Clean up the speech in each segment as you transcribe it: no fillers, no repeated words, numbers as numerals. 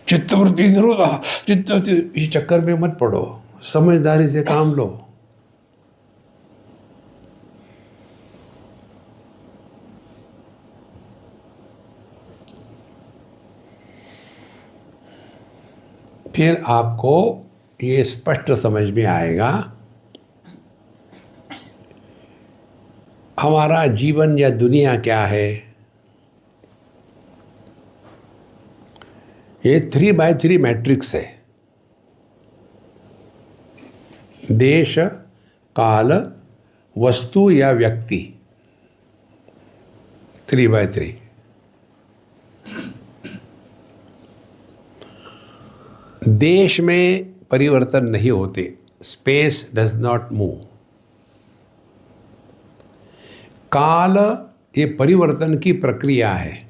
चित्तवृत्ति निरोधा, चित्तवृत्ति, इस चक्कर में मत पड़ो, समझदारी से काम लो। फिर आपको ये स्पष्ट समझ में आएगा हमारा जीवन या दुनिया क्या है। ये 3x3 मैट्रिक्स है। देश, काल, वस्तु या व्यक्ति, 3x3। देश में परिवर्तन नहीं होते, स्पेस डज नॉट मूव। काल ये परिवर्तन की प्रक्रिया है।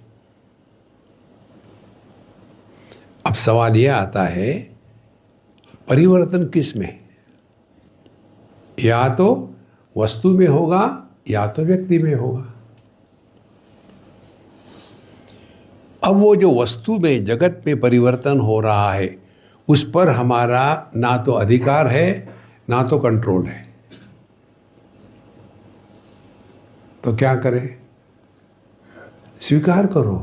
अब सवाल यह आता है परिवर्तन किस में, या तो वस्तु में होगा या तो व्यक्ति में होगा। अब वो जो वस्तु में, जगत में परिवर्तन हो रहा है, उस पर हमारा ना तो अधिकार है ना तो कंट्रोल है। तो क्या करें? स्वीकार करो।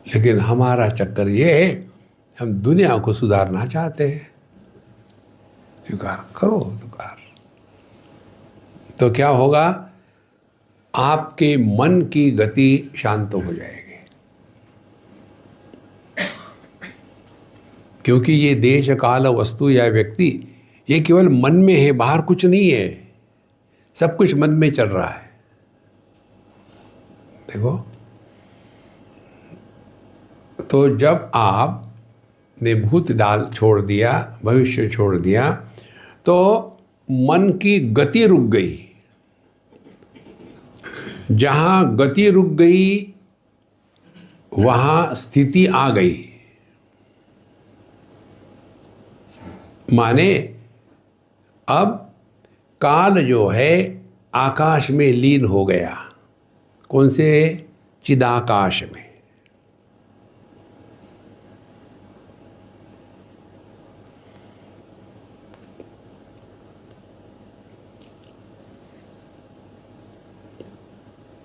लेकिन हमारा चक्कर ये है, हम दुनिया को सुधारना चाहते हैं। स्वीकार करो स्वीकार। तो क्या होगा? आपके मन की गति शांत हो जाएगी, क्योंकि ये देश, काल, वस्तु या व्यक्ति ये केवल मन में है, बाहर कुछ नहीं है। सब कुछ मन में चल रहा है। देखो, तो जब आपने भूत डाल छोड़ दिया, भविष्य छोड़ दिया, तो मन की गति रुक गई। जहां गति रुक गई वहां स्थिति आ गई। माने अब काल जो है आकाश में लीन हो गया। कौन से? चिदाकाश में।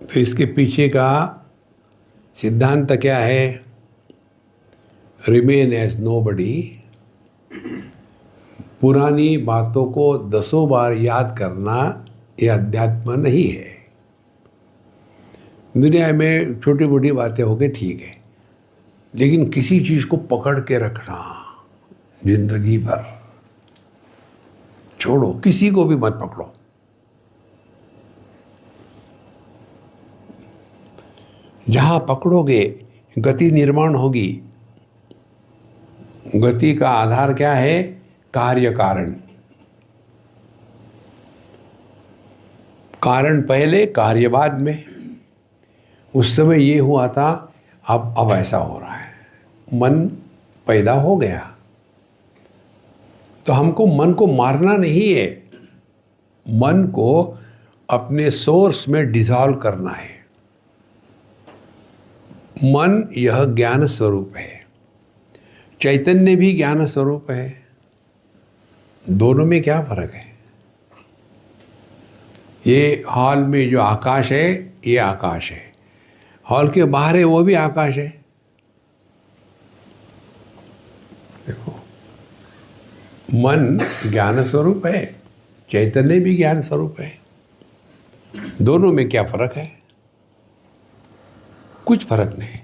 तो इसके पीछे का सिद्धांत क्या है? Remain as nobody. पुरानी बातों को 10 बार याद करना ये अध्यात्म नहीं है। दुनिया में छोटी मोटी बातें हो गई, ठीक है, लेकिन किसी चीज को पकड़ के रखना जिंदगी भर छोड़ो, किसी को भी मत पकड़ो। जहां पकड़ोगे गति निर्माण होगी। गति का आधार क्या है? कार्य कारण। कारण पहले, कार्य बाद में। उस समय ये हुआ था, अब ऐसा हो रहा है। मन पैदा हो गया, तो हमको मन को मारना नहीं है, मन को अपने सोर्स में डिसॉल्व करना है। मन यह ज्ञान स्वरूप है, चैतन्य भी ज्ञान स्वरूप है। दोनों में क्या फर्क है? ये हॉल में जो आकाश है ये आकाश है, हॉल के बाहर है वो भी आकाश है। देखो, मन ज्ञान स्वरूप है, चैतन्य भी ज्ञान स्वरूप है। दोनों में क्या फर्क है? कुछ फर्क नहीं।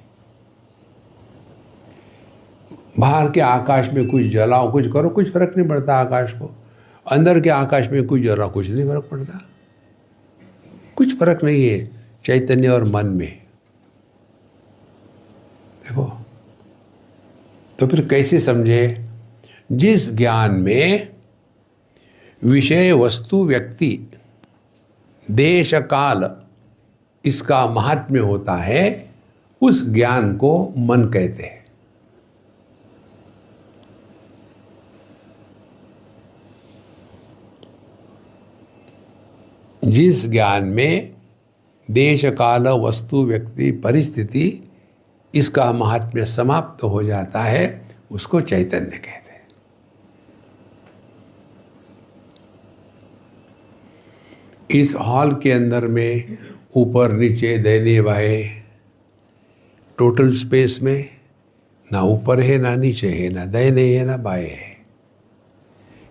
बाहर के आकाश में कुछ जलाओ, कुछ करो, कुछ फर्क नहीं पड़ता आकाश को। अंदर के आकाश में कुछ जलाओ, कुछ नहीं फर्क पड़ता। कुछ फर्क नहीं है चैतन्य और मन में। देखो, तो फिर कैसे समझे? जिस ज्ञान में विषय, वस्तु, व्यक्ति, देश, काल इसका महात्म्य होता है, उस ज्ञान को मन कहते हैं। जिस ज्ञान में देश काल वस्तु व्यक्ति परिस्थिति, इसका महात्म्य समाप्त हो जाता है, उसको चैतन्य कहते हैं। इस हॉल के अंदर में ऊपर नीचे दाहिने बाएं टोटल स्पेस में ना ऊपर है ना नीचे है, ना दाहिने है ना बाएं है,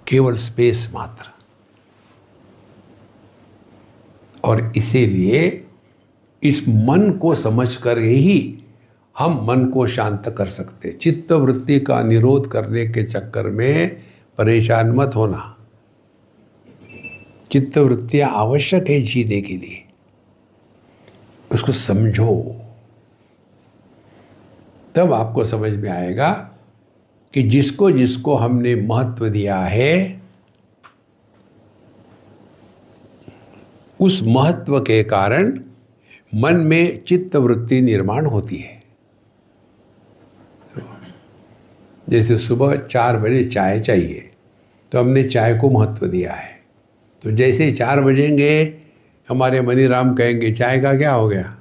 केवल स्पेस मात्र। और इसीलिए इस मन को समझकर ही हम मन को शांत कर सकते। चित्त वृत्ति का निरोध करने के चक्कर में परेशान मत होना। चित्त वृत्तियां आवश्यक है जीने के लिए, उसको समझो, तब आपको समझ में आएगा कि जिसको जिसको हमने महत्व दिया है, उस महत्व के कारण मन में चित्त वृत्ति निर्माण होती है। जैसे सुबह 4 बजे चाय चाहिए, तो हमने चाय को महत्व दिया है। तो जैसे ही 4 बजेंगे हमारे मनीराम कहेंगे चाय का क्या हो गया,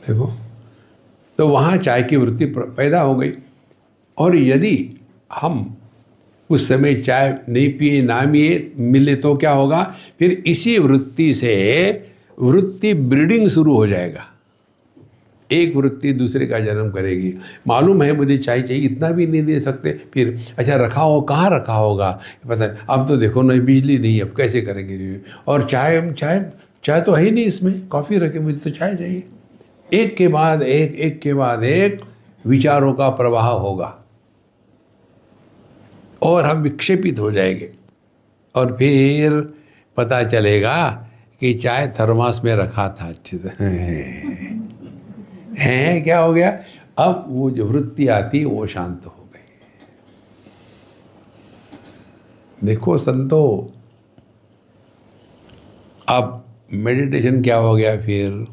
देखो, तो वहाँ चाय की वृत्ति पैदा हो गई। और यदि हम उस समय चाय नहीं पिए ना मिले तो क्या होगा, फिर इसी वृत्ति से वृत्ति ब्रीडिंग शुरू हो जाएगा। एक वृत्ति दूसरे का जन्म करेगी। मालूम है मुझे चाय चाहिए, इतना भी नहीं दे सकते, फिर अच्छा रखा हो, कहाँ रखा होगा पता है, अब तो देखो ना बिजली नहीं, अब कैसे करेंगे, और चाय चाय चाय तो है ही नहीं इसमें, कॉफ़ी रखे, मुझे तो चाय चाहिए। एक के बाद एक विचारों का प्रवाह होगा और हम विक्षेपित हो जाएंगे। और फिर पता चलेगा कि चाय थर्मास में रखा था, अच्छी तरह है, क्या हो गया, अब वो जो वृत्ति आती वो शांत हो गई। देखो संतो, अब मेडिटेशन क्या हो गया, फिर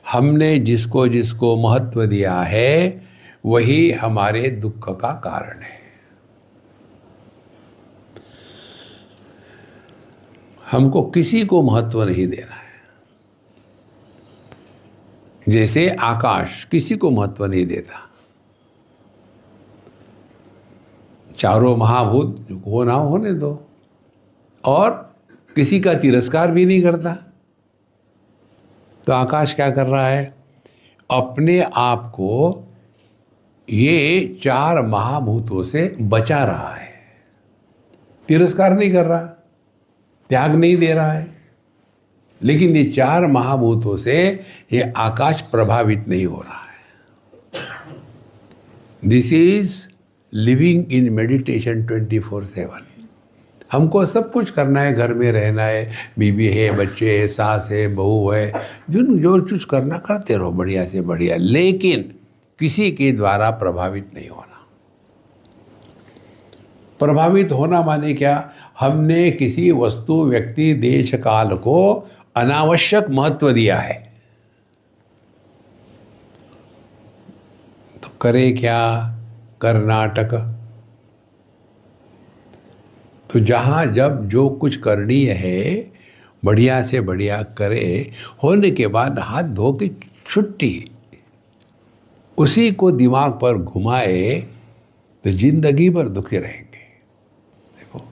हमने जिसको जिसको महत्व दिया है वही हमारे दुख का कारण है। हमको किसी को महत्व नहीं देना है। जैसे आकाश किसी को महत्व नहीं देता, चारों महाभूत हो ना होने दो, और किसी का तिरस्कार भी नहीं करता। तो आकाश क्या कर रहा है, अपने आप को ये 4 महाभूतों से बचा रहा है, तिरस्कार नहीं कर रहा, त्याग नहीं दे रहा है। लेकिन ये 4 महाभूतों से ये आकाश प्रभावित नहीं हो रहा है। This is living in meditation 24/7। हमको सब कुछ करना है, घर में रहना है, बीवी है, बच्चे है, सास है, बहू है, जो कुछ करना करते रहो बढ़िया से बढ़िया, लेकिन किसी के द्वारा प्रभावित नहीं होना। प्रभावित होना माने क्या, हमने किसी वस्तु व्यक्ति देश काल को अनावश्यक महत्व दिया है, तो करे क्या, कर्नाटक। तो जहाँ जब जो कुछ करनी है बढ़िया से बढ़िया करे, होने के बाद हाथ धो के छुट्टी, उसी को दिमाग पर घुमाए तो जिंदगी भर दुखी रहेंगे। देखो।